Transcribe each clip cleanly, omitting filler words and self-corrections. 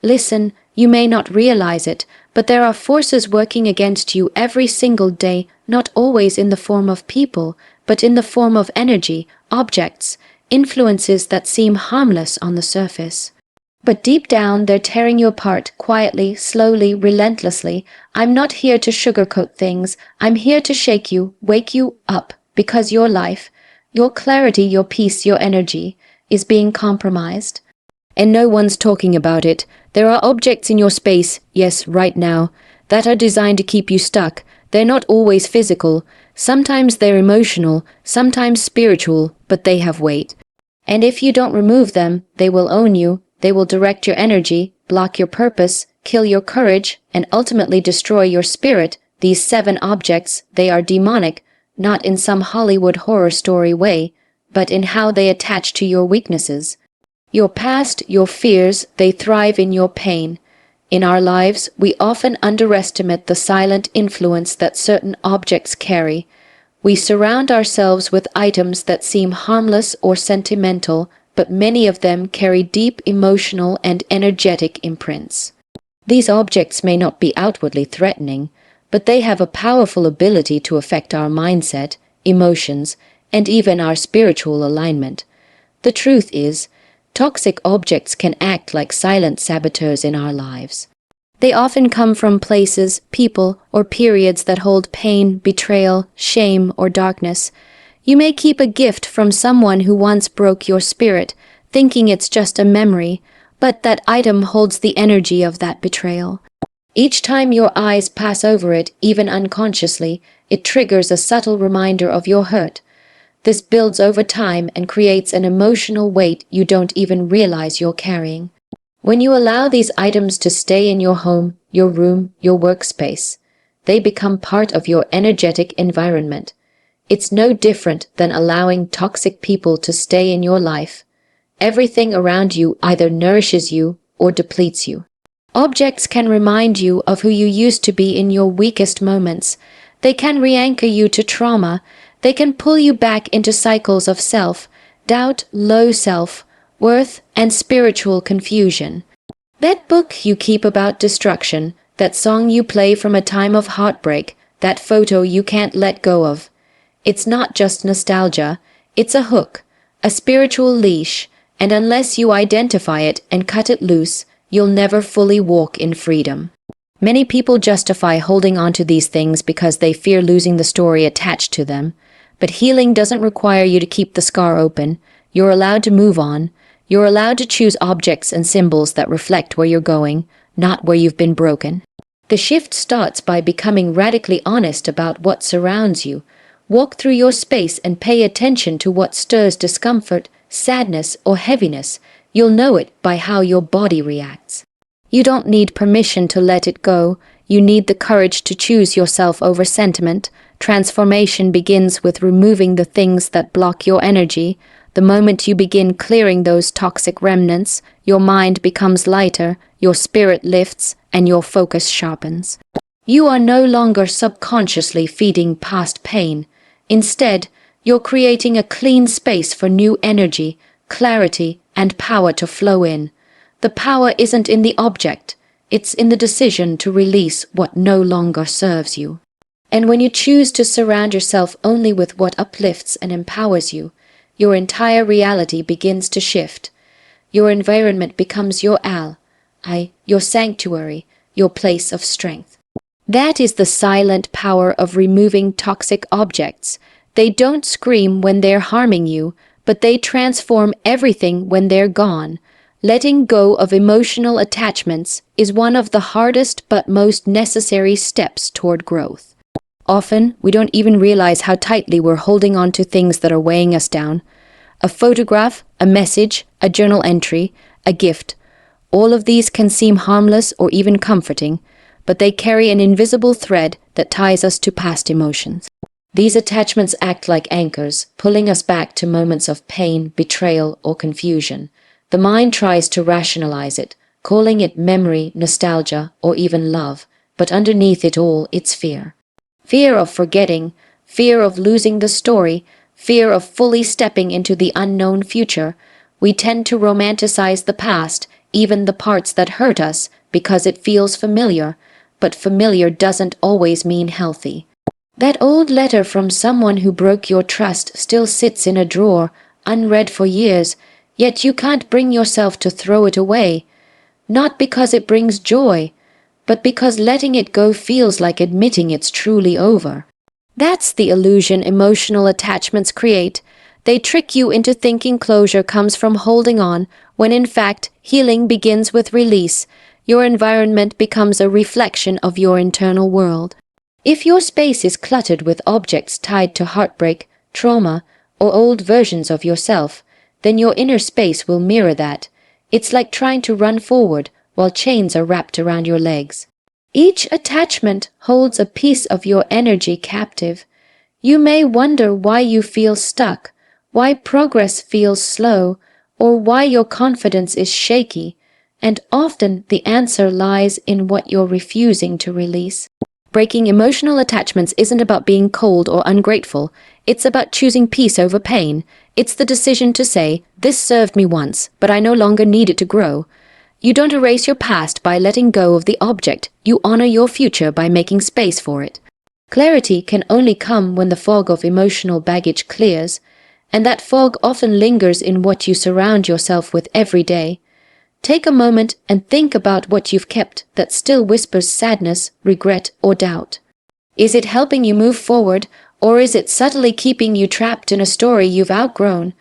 Listen, you may not realize it, but there are forces working against you every single day, not always in the form of people, but in the form of energy, objects, influences that seem harmless on the surface. But deep down, they're tearing you apart, quietly, slowly, relentlessly. I'm not here to sugarcoat things. I'm here to shake you, wake you up, because your life, your clarity, your peace, your energy is being compromised. And no one's talking about it. There are objects in your space, yes, right now, that are designed to keep you stuck. They're not always physical. Sometimes they're emotional, sometimes spiritual, but they have weight. And if you don't remove them, they will own you. They will direct your energy, block your purpose, kill your courage, and ultimately destroy your spirit. These 7 objects, they are demonic, not in some Hollywood horror story way, but in how they attach to your weaknesses. Your past, your fears, they thrive in your pain. In our lives, we often underestimate the silent influence that certain objects carry. We surround ourselves with items that seem harmless or sentimental, but many of them carry deep emotional and energetic imprints. These objects may not be outwardly threatening, but they have a powerful ability to affect our mindset, emotions, and even our spiritual alignment. The truth is, toxic objects can act like silent saboteurs in our lives. They often come from places, people, or periods that hold pain, betrayal, shame, or darkness. You may keep a gift from someone who once broke your spirit, thinking it's just a memory, but that item holds the energy of that betrayal. Each time your eyes pass over it, even unconsciously, it triggers a subtle reminder of your hurt. This builds over time and creates an emotional weight you don't even realize you're carrying. When you allow these items to stay in your home, your room, your workspace, they become part of your energetic environment. It's no different than allowing toxic people to stay in your life. Everything around you either nourishes you or depletes you. Objects can remind you of who you used to be in your weakest moments. They can re-anchor you to trauma. They can pull you back into cycles of self-doubt, low self-worth, and spiritual confusion. That book you keep about destruction, that song you play from a time of heartbreak, that photo you can't let go of. It's not just nostalgia, it's a hook, a spiritual leash, and unless you identify it and cut it loose, you'll never fully walk in freedom. Many people justify holding on to these things because they fear losing the story attached to them, but healing doesn't require you to keep the scar open. You're allowed to move on. You're allowed to choose objects and symbols that reflect where you're going, not where you've been broken. The shift starts by becoming radically honest about what surrounds you. Walk through your space and pay attention to what stirs discomfort, sadness, or heaviness. You'll know it by how your body reacts. You don't need permission to let it go. You need the courage to choose yourself over sentiment. Transformation begins with removing the things that block your energy. The moment you begin clearing those toxic remnants, your mind becomes lighter, your spirit lifts, and your focus sharpens. You are no longer subconsciously feeding past pain. Instead, you're creating a clean space for new energy, clarity, and power to flow in. The power isn't in the object, it's in the decision to release what no longer serves you. And when you choose to surround yourself only with what uplifts and empowers you, your entire reality begins to shift. Your environment becomes your your sanctuary, your place of strength. That is the silent power of removing toxic objects. They don't scream when they're harming you, but they transform everything when they're gone. Letting go of emotional attachments is one of the hardest but most necessary steps toward growth. Often, we don't even realize how tightly we're holding on to things that are weighing us down. A photograph, a message, a journal entry, a gift. All of these can seem harmless or even comforting, but they carry an invisible thread that ties us to past emotions. These attachments act like anchors, pulling us back to moments of pain, betrayal, or confusion. The mind tries to rationalize it, calling it memory, nostalgia, or even love, but underneath it all, it's fear. Fear of forgetting, fear of losing the story, fear of fully stepping into the unknown future. We tend to romanticize the past, even the parts that hurt us, because it feels familiar, but familiar doesn't always mean healthy. That old letter from someone who broke your trust still sits in a drawer, unread for years, yet you can't bring yourself to throw it away. Not because it brings joy, but because letting it go feels like admitting it's truly over. That's the illusion emotional attachments create. They trick you into thinking closure comes from holding on, when in fact, healing begins with release. Your environment becomes a reflection of your internal world. If your space is cluttered with objects tied to heartbreak, trauma, or old versions of yourself, then your inner space will mirror that. It's like trying to run forward while chains are wrapped around your legs. Each attachment holds a piece of your energy captive. You may wonder why you feel stuck, why progress feels slow, or why your confidence is shaky, and often the answer lies in what you're refusing to release. Breaking emotional attachments isn't about being cold or ungrateful. It's about choosing peace over pain. It's the decision to say, this served me once, but I no longer need it to grow. You don't erase your past by letting go of the object. You honor your future by making space for it. Clarity can only come when the fog of emotional baggage clears, and that fog often lingers in what you surround yourself with every day. Take a moment and think about what you've kept that still whispers sadness, regret, or doubt. Is it helping you move forward, or is it subtly keeping you trapped in a story you've outgrown?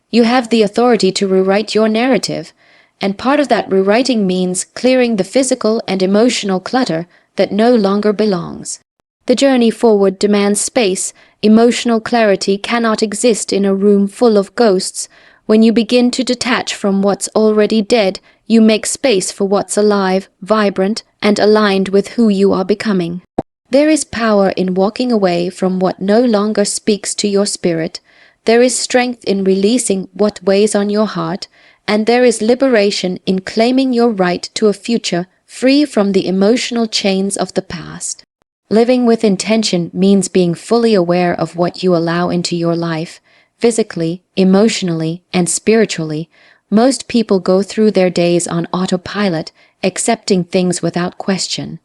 You have the authority to rewrite your narrative, and part of that rewriting means clearing the physical and emotional clutter that no longer belongs. The journey forward demands space. Emotional clarity cannot exist in a room full of ghosts. When you begin to detach from what's already dead, you make space for what's alive, vibrant, and aligned with who you are becoming. There is power in walking away from what no longer speaks to your spirit. There is strength in releasing what weighs on your heart, and there is liberation in claiming your right to a future free from the emotional chains of the past. Living with intention means being fully aware of what you allow into your life, physically, emotionally, and spiritually. Most people go through their days on autopilot, accepting things without question.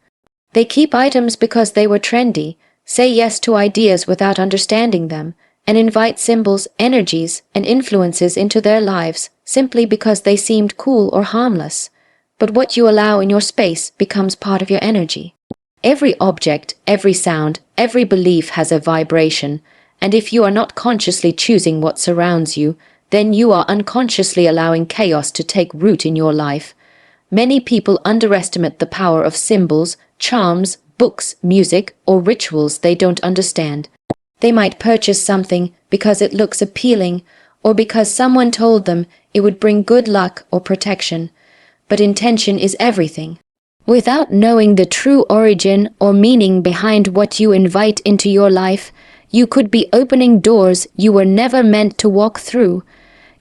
They keep items because they were trendy, say yes to ideas without understanding them, and invite symbols, energies, and influences into their lives simply because they seemed cool or harmless. But what you allow in your space becomes part of your energy. Every object, every sound, every belief has a vibration, and if you are not consciously choosing what surrounds you, then you are unconsciously allowing chaos to take root in your life. Many people underestimate the power of symbols, charms, books, music, or rituals they don't understand. They might purchase something because it looks appealing, or because someone told them it would bring good luck or protection. But intention is everything. Without knowing the true origin or meaning behind what you invite into your life, you could be opening doors you were never meant to walk through.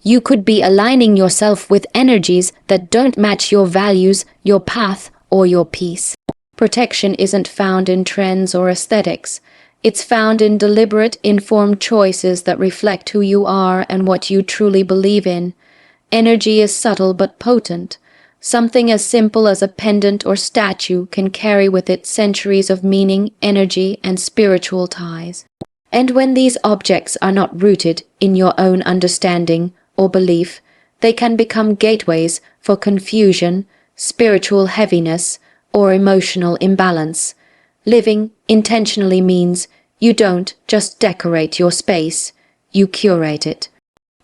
You could be aligning yourself with energies that don't match your values, your path, or your peace. Protection isn't found in trends or aesthetics. It's found in deliberate, informed choices that reflect who you are and what you truly believe in. Energy is subtle but potent. Something as simple as a pendant or statue can carry with it centuries of meaning, energy, and spiritual ties. And when these objects are not rooted in your own understanding or belief, they can become gateways for confusion, spiritual heaviness, or emotional imbalance. Living intentionally means you don't just decorate your space, you curate it.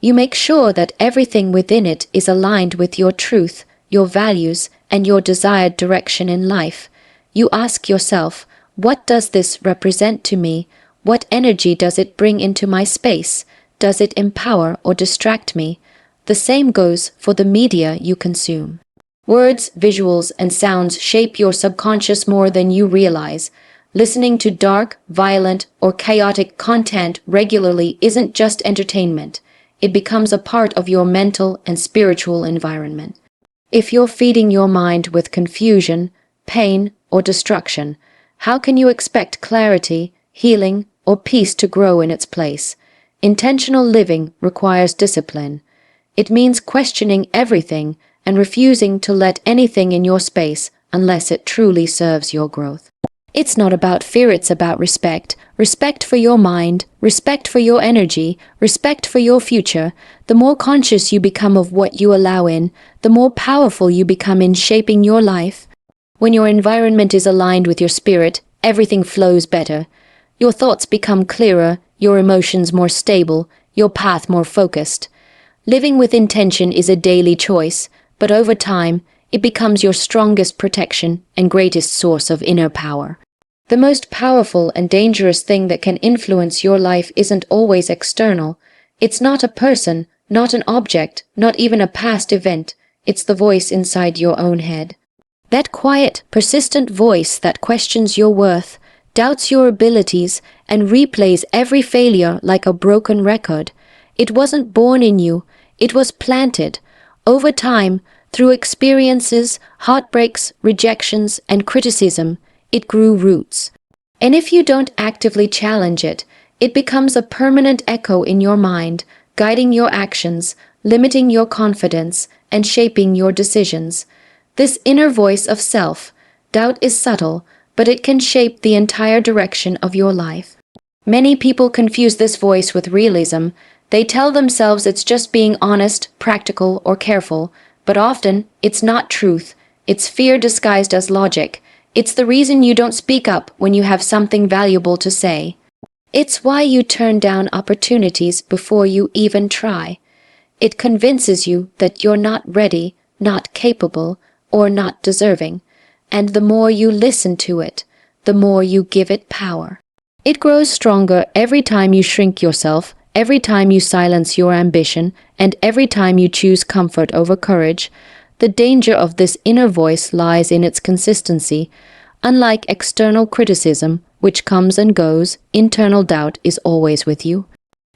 You make sure that everything within it is aligned with your truth, your values, and your desired direction in life. You ask yourself, what does this represent to me? What energy does it bring into my space? Does it empower or distract me? The same goes for the media you consume. Words, visuals, and sounds shape your subconscious more than you realize. Listening to dark, violent, or chaotic content regularly isn't just entertainment. It becomes a part of your mental and spiritual environment. If you're feeding your mind with confusion, pain, or destruction, how can you expect clarity, healing, or peace to grow in its place? Intentional living requires discipline. It means questioning everything and refusing to let anything in your space unless it truly serves your growth. It's not about fear, it's about respect. Respect for your mind, respect for your energy, respect for your future. The more conscious you become of what you allow in, the more powerful you become in shaping your life. When your environment is aligned with your spirit, everything flows better. Your thoughts become clearer, your emotions more stable, your path more focused. Living with intention is a daily choice, but over time, it becomes your strongest protection and greatest source of inner power. The most powerful and dangerous thing that can influence your life isn't always external. It's not a person, not an object, not even a past event. It's the voice inside your own head. That quiet, persistent voice that questions your worth, doubts your abilities, and replays every failure like a broken record. It wasn't born in you, it was planted. Over time, through experiences, heartbreaks, rejections, and criticism, it grew roots. And if you don't actively challenge it, it becomes a permanent echo in your mind, guiding your actions, limiting your confidence, and shaping your decisions. This inner voice of self, doubt is subtle, but it can shape the entire direction of your life. Many people confuse this voice with realism. They tell themselves it's just being honest, practical, or careful, but often it's not truth. It's fear disguised as logic. It's the reason you don't speak up when you have something valuable to say. It's why you turn down opportunities before you even try. It convinces you that you're not ready, not capable, or not deserving. And the more you listen to it, the more you give it power. It grows stronger every time you shrink yourself, every time you silence your ambition, and every time you choose comfort over courage. The danger of this inner voice lies in its consistency. Unlike external criticism, which comes and goes, internal doubt is always with you.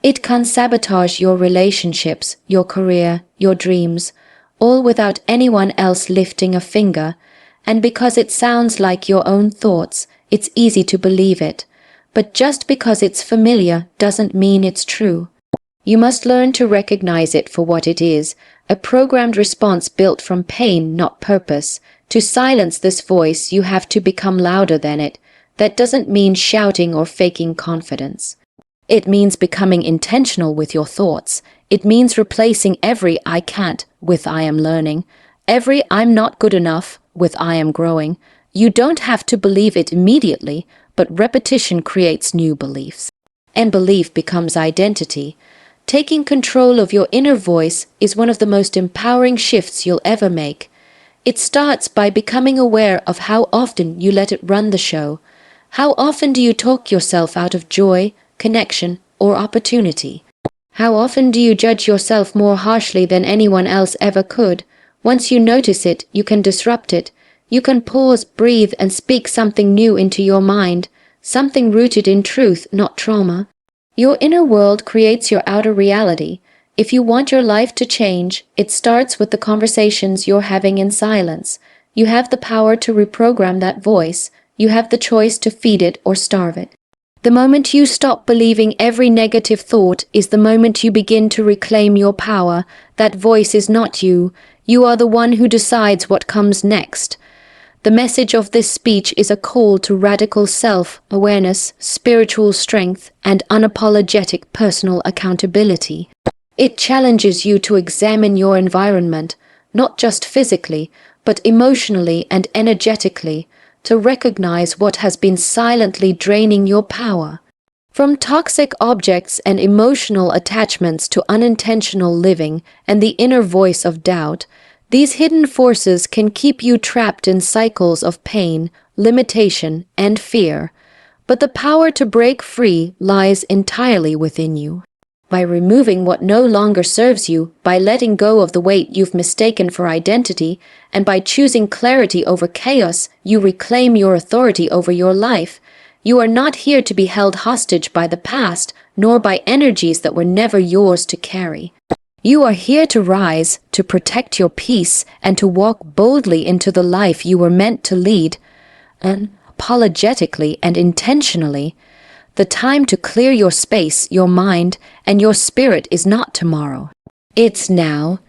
It can sabotage your relationships, your career, your dreams, all without anyone else lifting a finger. And because it sounds like your own thoughts, it's easy to believe it. But just because it's familiar doesn't mean it's true. You must learn to recognize it for what it is, a programmed response built from pain, not purpose. To silence this voice, you have to become louder than it. That doesn't mean shouting or faking confidence. It means becoming intentional with your thoughts. It means replacing every "I can't" with "I am learning," every "I'm not good enough" with "I am growing." You don't have to believe it immediately, but repetition creates new beliefs. And belief becomes identity. Taking control of your inner voice is one of the most empowering shifts you'll ever make. It starts by becoming aware of how often you let it run the show. How often do you talk yourself out of joy, connection, or opportunity? How often do you judge yourself more harshly than anyone else ever could? Once you notice it, you can disrupt it. You can pause, breathe, and speak something new into your mind, something rooted in truth, not trauma. Your inner world creates your outer reality. If you want your life to change, it starts with the conversations you're having in silence. You have the power to reprogram that voice. You have the choice to feed it or starve it. The moment you stop believing every negative thought is the moment you begin to reclaim your power. That voice is not you. You are the one who decides what comes next. The message of this speech is a call to radical self-awareness, spiritual strength, and unapologetic personal accountability. It challenges you to examine your environment, not just physically, but emotionally and energetically, to recognize what has been silently draining your power. From toxic objects and emotional attachments to unintentional living and the inner voice of doubt, these hidden forces can keep you trapped in cycles of pain, limitation, and fear. But the power to break free lies entirely within you. By removing what no longer serves you, by letting go of the weight you've mistaken for identity, and by choosing clarity over chaos, you reclaim your authority over your life. You are not here to be held hostage by the past, nor by energies that were never yours to carry. You are here to rise, to protect your peace, and to walk boldly into the life you were meant to lead, unapologetically and intentionally. The time to clear your space, your mind, and your spirit is not tomorrow. It's now.